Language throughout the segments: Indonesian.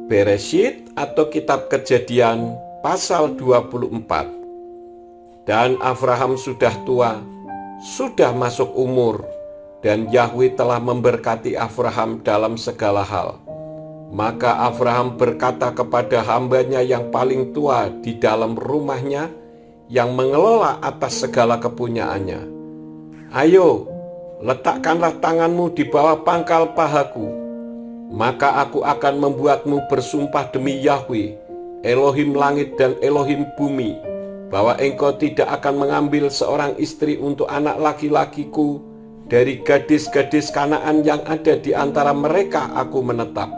Bereshit atau kitab Kejadian pasal 24. Dan Abraham sudah tua, sudah masuk umur, dan Yahweh telah memberkati Abraham dalam segala hal. Maka Abraham berkata kepada hambanya yang paling tua di dalam rumahnya, yang mengelola atas segala kepunyaannya, "Ayo, letakkanlah tanganmu di bawah pangkal pahaku, maka aku akan membuatmu bersumpah demi Yahweh, Elohim langit dan Elohim bumi, bahwa engkau tidak akan mengambil seorang istri untuk anak laki-lakiku dari gadis-gadis Kanaan yang ada di antara mereka aku menetap.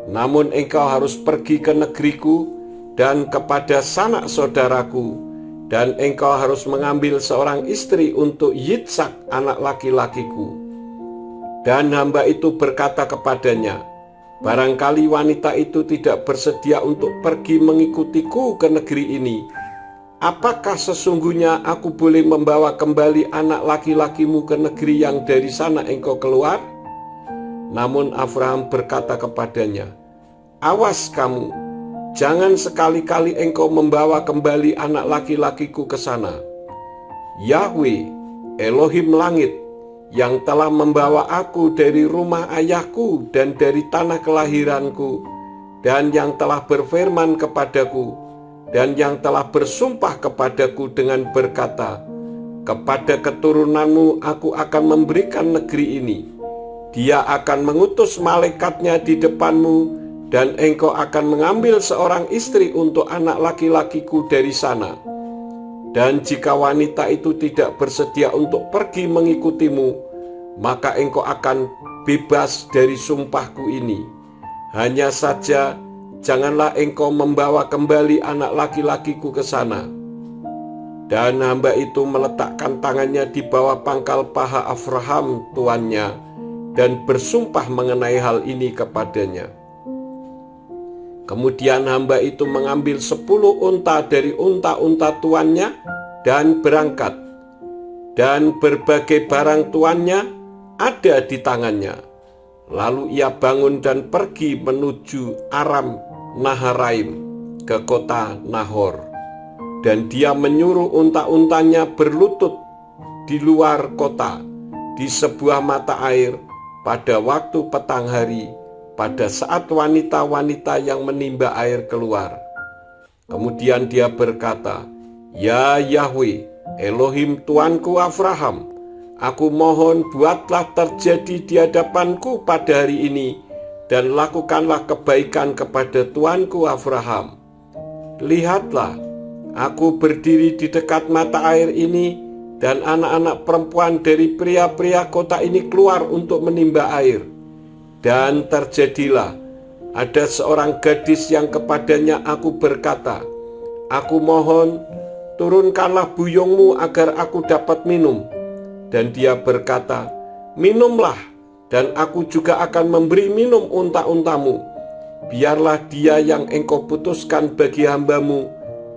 Namun engkau harus pergi ke negeriku dan kepada sanak saudaraku, dan engkau harus mengambil seorang istri untuk Yitsak anak laki-lakiku." Dan hamba itu berkata kepadanya, "Barangkali wanita itu tidak bersedia untuk pergi mengikutiku ke negeri ini. Apakah sesungguhnya aku boleh membawa kembali anak laki-lakimu ke negeri yang dari sana engkau keluar?" Namun Abraham berkata kepadanya, "Awas kamu, jangan sekali-kali engkau membawa kembali anak laki-lakiku ke sana. Yahweh, Elohim langit, yang telah membawa aku dari rumah ayahku dan dari tanah kelahiranku, dan yang telah berfirman kepadaku, dan yang telah bersumpah kepadaku dengan berkata, 'Kepada keturunanmu aku akan memberikan negeri ini. Dia akan mengutus malaikatnya di depanmu, dan engkau akan mengambil seorang istri untuk anak laki-lakiku dari sana. Dan jika wanita itu tidak bersedia untuk pergi mengikutimu, maka engkau akan bebas dari sumpahku ini. Hanya saja janganlah engkau membawa kembali anak laki-lakiku ke sana.' Dan hamba itu meletakkan tangannya di bawah pangkal paha Abraham tuannya dan bersumpah mengenai hal ini kepadanya. Kemudian hamba itu mengambil 10 unta dari unta-unta tuannya dan berangkat. Dan berbagai barang tuannya ada di tangannya. Lalu ia bangun dan pergi menuju Aram Naharaim ke kota Nahor. Dan dia menyuruh unta-untanya berlutut di luar kota di sebuah mata air pada waktu petang hari, pada saat wanita-wanita yang menimba air keluar. Kemudian dia berkata, 'Ya Yahweh, Elohim tuanku Abraham, aku mohon buatlah terjadi di hadapanku pada hari ini, dan lakukanlah kebaikan kepada tuanku Abraham. Lihatlah, aku berdiri di dekat mata air ini, dan anak-anak perempuan dari pria-pria kota ini keluar untuk menimba air. Dan terjadilah, ada seorang gadis yang kepadanya aku berkata, Aku mohon, turunkanlah buyungmu agar aku dapat minum. Dan dia berkata, Minumlah, dan aku juga akan memberi minum unta-untamu. Biarlah dia yang engkau putuskan bagi hambamu,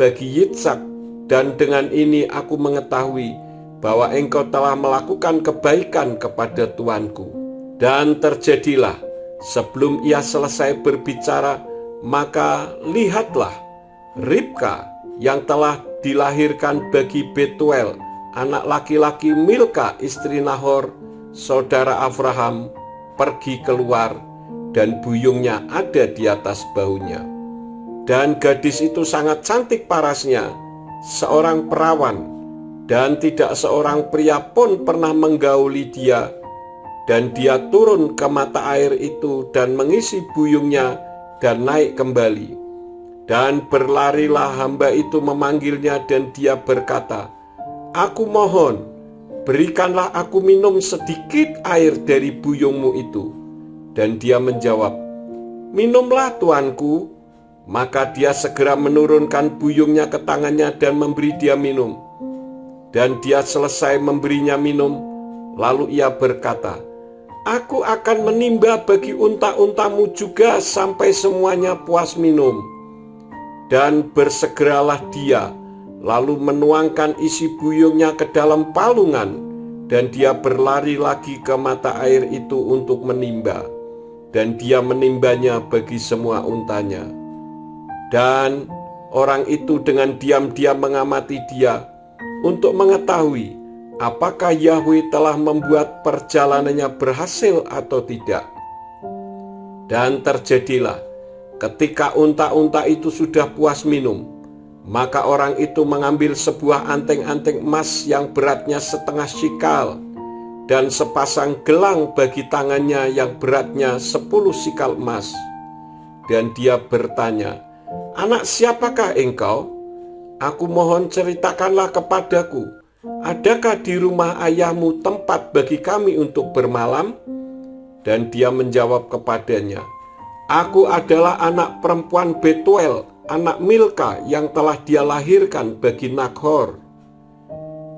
bagi Yitsak, dan dengan ini aku mengetahui bahwa engkau telah melakukan kebaikan kepada tuanku.' Dan terjadilah, sebelum ia selesai berbicara, maka lihatlah, Ribka yang telah dilahirkan bagi Betuel, anak laki-laki Milka istri Nahor, saudara Abraham, pergi keluar, dan buyungnya ada di atas bahunya. Dan gadis itu sangat cantik parasnya, seorang perawan, dan tidak seorang pria pun pernah menggauli dia. Dan dia turun ke mata air itu dan mengisi buyungnya dan naik kembali. Dan berlarilah hamba itu memanggilnya, dan dia berkata, Aku mohon, berikanlah aku minum sedikit air dari buyungmu itu. Dan dia menjawab, Minumlah tuanku. Maka dia segera menurunkan buyungnya ke tangannya dan memberi dia minum. Dan dia selesai memberinya minum, lalu ia berkata, Aku akan menimba bagi unta-untamu juga sampai semuanya puas minum. Dan bersegeralah dia, lalu menuangkan isi buyungnya ke dalam palungan, dan dia berlari lagi ke mata air itu untuk menimba. dan dia menimbanya bagi semua untanya. Dan orang itu dengan diam-diam mengamati dia untuk mengetahui apakah Yahwe telah membuat perjalanannya berhasil atau tidak. Dan terjadilah, ketika unta-unta itu sudah puas minum, maka orang itu mengambil sebuah anteng-anteng emas yang beratnya setengah sikal dan sepasang gelang bagi tangannya yang beratnya 10 sikal emas. Dan dia bertanya, "Anak siapakah engkau? Aku mohon ceritakanlah kepadaku, adakah di rumah ayahmu tempat bagi kami untuk bermalam?" Dan dia menjawab kepadanya, "Aku adalah anak perempuan Betuel, anak Milka yang telah dia lahirkan bagi Nakhor."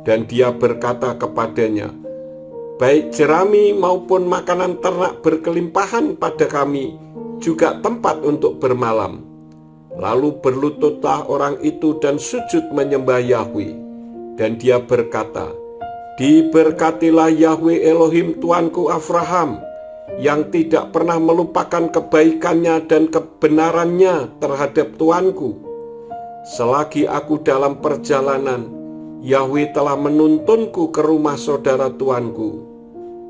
Dan dia berkata kepadanya, "Baik jerami maupun makanan ternak berkelimpahan pada kami, juga tempat untuk bermalam." Lalu berlututlah orang itu dan sujud menyembah Yahwe. Dan dia berkata, "Diberkatilah Yahwe Elohim Tuanku Abraham, yang tidak pernah melupakan kebaikannya dan kebenarannya terhadap tuanku. Selagi aku dalam perjalanan, Yahwe telah menuntunku ke rumah saudara tuanku."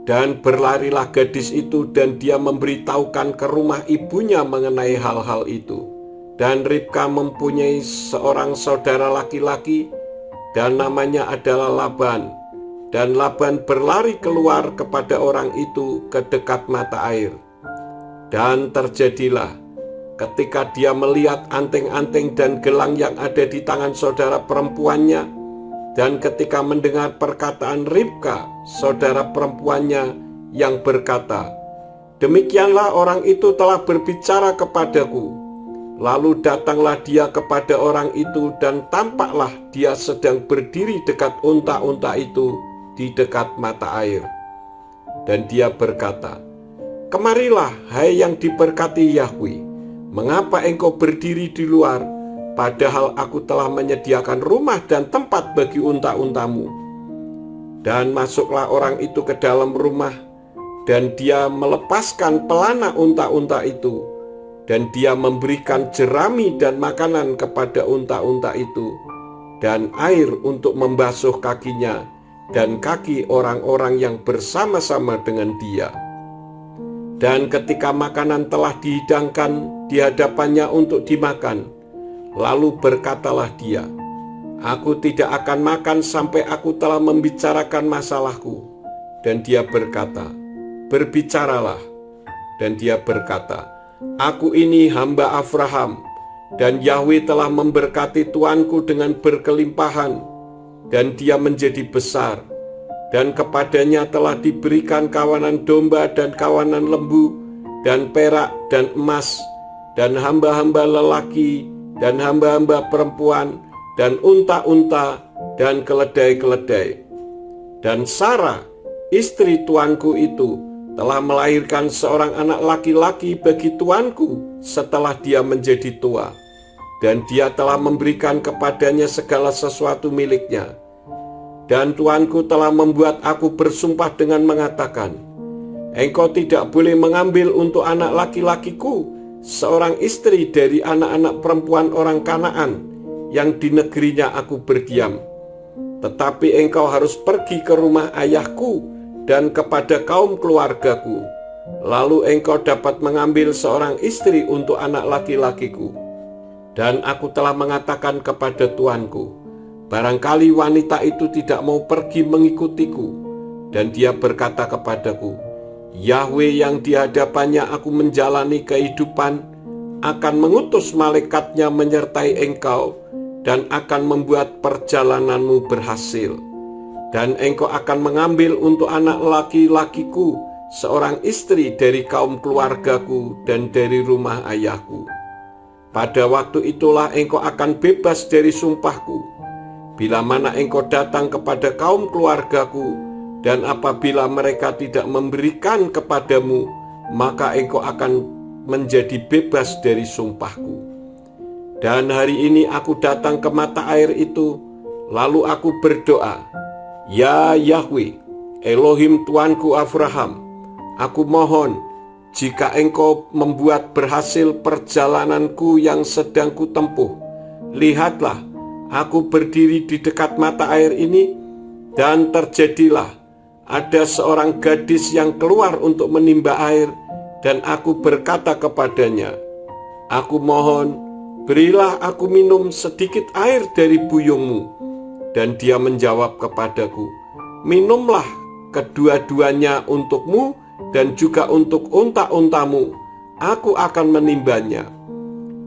Dan berlarilah gadis itu dan dia memberitahukan ke rumah ibunya mengenai hal-hal itu. Dan Ribka mempunyai seorang saudara laki-laki dan namanya adalah Laban. Dan Laban berlari keluar kepada orang itu ke dekat mata air. Dan terjadilah, ketika dia melihat anteng-anteng dan gelang yang ada di tangan saudara perempuannya, dan ketika mendengar perkataan Ribka, saudara perempuannya, yang berkata, "Demikianlah orang itu telah berbicara kepadaku." Lalu datanglah dia kepada orang itu dan tampaklah dia sedang berdiri dekat unta-unta itu di dekat mata air. Dan dia berkata, "Kemarilah, hai yang diberkati Yahwe, mengapa engkau berdiri di luar, padahal aku telah menyediakan rumah dan tempat bagi unta-untamu?" Dan masuklah orang itu ke dalam rumah, dan dia melepaskan pelana unta-unta itu, dan dia memberikan jerami dan makanan kepada unta-unta itu, dan air untuk membasuh kakinya dan kaki orang-orang yang bersama-sama dengan dia. Dan ketika makanan telah dihidangkan di hadapannya untuk dimakan, lalu berkatalah dia, "Aku tidak akan makan sampai aku telah membicarakan masalahku." Dan dia berkata, "Berbicaralah." Dan dia berkata, "Aku ini hamba Abraham, dan Yahwe telah memberkati tuanku dengan berkelimpahan, dan dia menjadi besar, dan kepadanya telah diberikan kawanan domba dan kawanan lembu, dan perak dan emas, dan hamba-hamba lelaki, dan hamba-hamba perempuan, dan unta-unta, dan keledai-keledai. Dan Sarah, istri tuanku itu, telah melahirkan seorang anak laki-laki bagi tuanku setelah dia menjadi tua. Dan dia telah memberikan kepadanya segala sesuatu miliknya. Dan tuanku telah membuat aku bersumpah dengan mengatakan, engkau tidak boleh mengambil untuk anak laki-lakiku seorang istri dari anak-anak perempuan orang Kanaan yang di negerinya aku berdiam. Tetapi engkau harus pergi ke rumah ayahku dan kepada kaum keluargaku. Lalu engkau dapat mengambil seorang istri untuk anak laki-lakiku. Dan aku telah mengatakan kepada tuanku, barangkali wanita itu tidak mau pergi mengikutiku. Dan dia berkata kepadaku, Yahwe yang di hadapannya aku menjalani kehidupan akan mengutus malaikatnya menyertai engkau dan akan membuat perjalananmu berhasil. Dan engkau akan mengambil untuk anak laki-lakiku seorang istri dari kaum keluargaku dan dari rumah ayahku. Pada waktu itulah engkau akan bebas dari sumpahku, bila mana engkau datang kepada kaum keluargaku, dan apabila mereka tidak memberikan kepadamu, maka engkau akan menjadi bebas dari sumpahku. Dan hari ini aku datang ke mata air itu, lalu aku berdoa, Ya Yahwe, Elohim Tuanku Abraham, aku mohon, jika engkau membuat berhasil perjalananku yang sedang kutempuh, lihatlah, aku berdiri di dekat mata air ini, dan terjadilah ada seorang gadis yang keluar untuk menimba air, dan aku berkata kepadanya, aku mohon, berilah aku minum sedikit air dari buyungmu. Dan dia menjawab kepadaku, minumlah kedua-duanya untukmu dan juga untuk unta-untamu, aku akan menimbanya.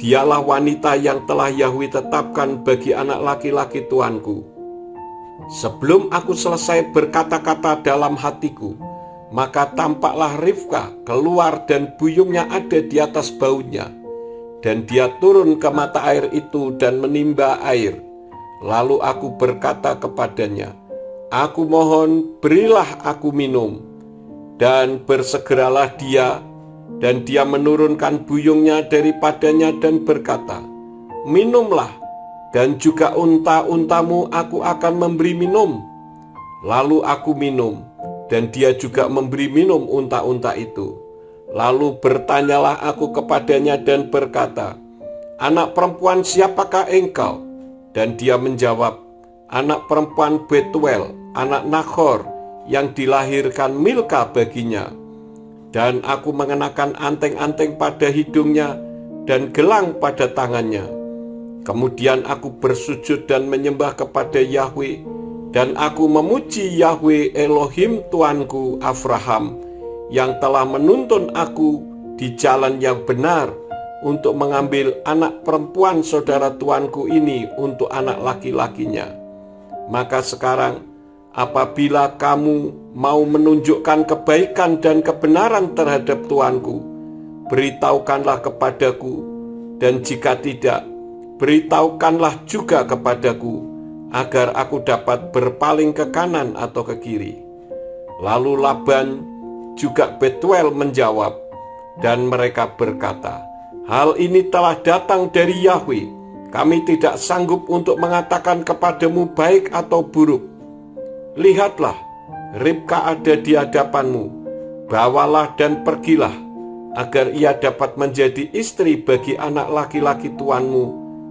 Dialah wanita yang telah Yahwe tetapkan bagi anak laki-laki tuanku. Sebelum aku selesai berkata-kata dalam hatiku, maka tampaklah Rifka keluar dan buyungnya ada di atas baunya. Dan dia turun ke mata air itu dan menimba air. Lalu aku berkata kepadanya, aku mohon berilah aku minum. Dan bersegeralah dia, dan dia menurunkan buyungnya daripadanya dan berkata, minumlah, dan juga unta-untamu aku akan memberi minum. Lalu aku minum, dan dia juga memberi minum unta-unta itu. Lalu bertanyalah aku kepadanya dan berkata, anak perempuan siapakah engkau? Dan dia menjawab, anak perempuan Betuel, anak Nahor, yang dilahirkan Milka baginya. Dan aku mengenakan anteng-anteng pada hidungnya dan gelang pada tangannya. Kemudian aku bersujud dan menyembah kepada Yahwe, dan aku memuji Yahwe Elohim Tuanku Abraham, yang telah menuntun aku di jalan yang benar, untuk mengambil anak perempuan saudara tuanku ini untuk anak laki-lakinya. Maka sekarang, apabila kamu mau menunjukkan kebaikan dan kebenaran terhadap tuanku, beritahukanlah kepadaku, dan jika tidak, beritahukanlah juga kepadaku, agar aku dapat berpaling ke kanan atau ke kiri. Lalu Laban juga Betuel menjawab, dan mereka berkata, hal ini telah datang dari Yahwe. Kami tidak sanggup untuk mengatakan kepadamu baik atau buruk. Lihatlah, Ribka ada di hadapanmu. Bawalah dan pergilah, agar ia dapat menjadi istri bagi anak laki-laki tuanmu,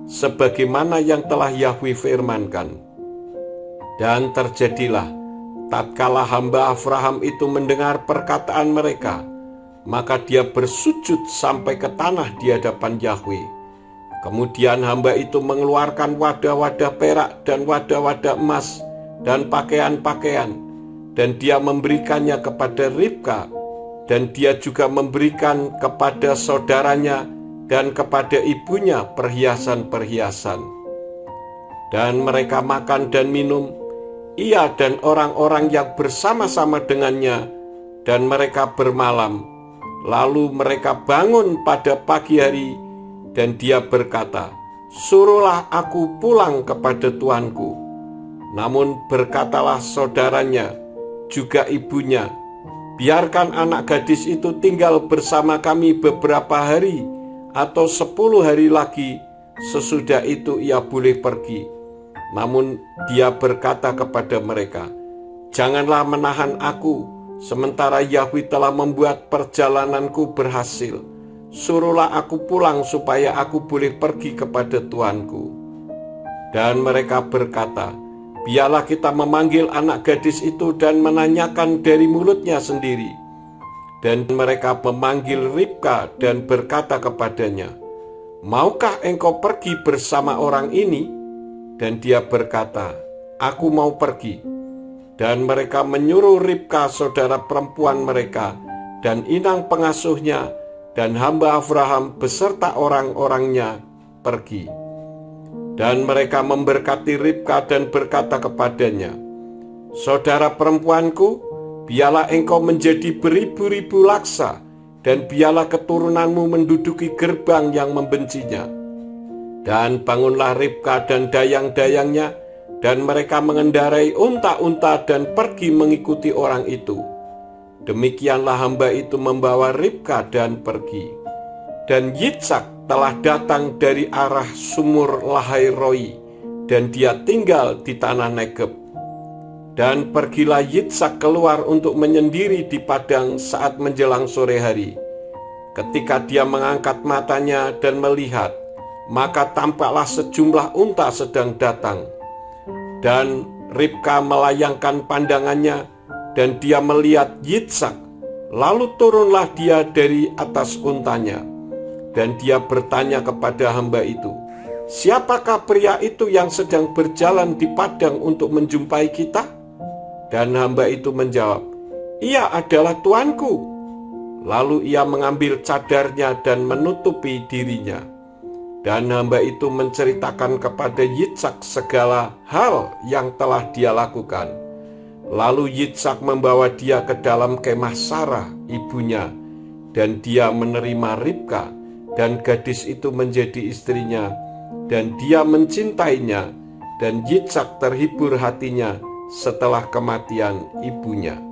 sebagaimana yang telah Yahwe firmankan. Dan terjadilah, tatkala hamba Abraham itu mendengar perkataan mereka, maka dia bersujud sampai ke tanah di hadapan Yahwe. Kemudian hamba itu mengeluarkan wadah-wadah perak dan wadah-wadah emas dan pakaian-pakaian, dan dia memberikannya kepada Ribka, dan dia juga memberikan kepada saudaranya dan kepada ibunya perhiasan-perhiasan. Dan mereka makan dan minum, ia dan orang-orang yang bersama-sama dengannya, dan mereka bermalam. Lalu mereka bangun pada pagi hari, dan dia berkata, suruhlah aku pulang kepada tuanku. Namun berkatalah saudaranya, juga ibunya, biarkan anak gadis itu tinggal bersama kami beberapa hari, atau 10 hari lagi, sesudah itu ia boleh pergi. Namun dia berkata kepada mereka, janganlah menahan aku, sementara Yahwe telah membuat perjalananku berhasil. Suruhlah aku pulang supaya aku boleh pergi kepada tuanku. Dan mereka berkata, biarlah kita memanggil anak gadis itu dan menanyakan dari mulutnya sendiri. Dan mereka memanggil Ribka dan berkata kepadanya, maukah engkau pergi bersama orang ini? Dan dia berkata, aku mau pergi. Dan mereka menyuruh Ribka saudara perempuan mereka dan inang pengasuhnya dan hamba Abraham beserta orang-orangnya pergi. Dan mereka memberkati Ribka dan berkata kepadanya, saudara perempuanku, biarlah engkau menjadi beribu-ribu laksa, dan biarlah keturunanmu menduduki gerbang yang membencinya. Dan bangunlah Ribka dan dayang-dayangnya, dan mereka mengendarai unta-unta dan pergi mengikuti orang itu. Demikianlah hamba itu membawa Ribka dan pergi. Dan Yitzhak telah datang dari arah sumur Lahai Roi, dan dia tinggal di tanah Negeb. Dan pergilah Yitzhak keluar untuk menyendiri di padang saat menjelang sore hari. Ketika dia mengangkat matanya dan melihat, maka tampaklah sejumlah unta sedang datang. Dan Ribka melayangkan pandangannya, dan dia melihat Yitzhak. Lalu turunlah dia dari atas untanya, dan dia bertanya kepada hamba itu, "Siapakah pria itu yang sedang berjalan di padang untuk menjumpai kita?" Dan hamba itu menjawab, "Ia adalah tuanku." Lalu ia mengambil cadarnya dan menutupi dirinya. Dan hamba itu menceritakan kepada Yitzhak segala hal yang telah dia lakukan. Lalu Yitzhak membawa dia ke dalam kemah Sarah, ibunya, dan dia menerima Ribka, dan gadis itu menjadi istrinya, dan dia mencintainya, dan Yitzhak terhibur hatinya setelah kematian ibunya.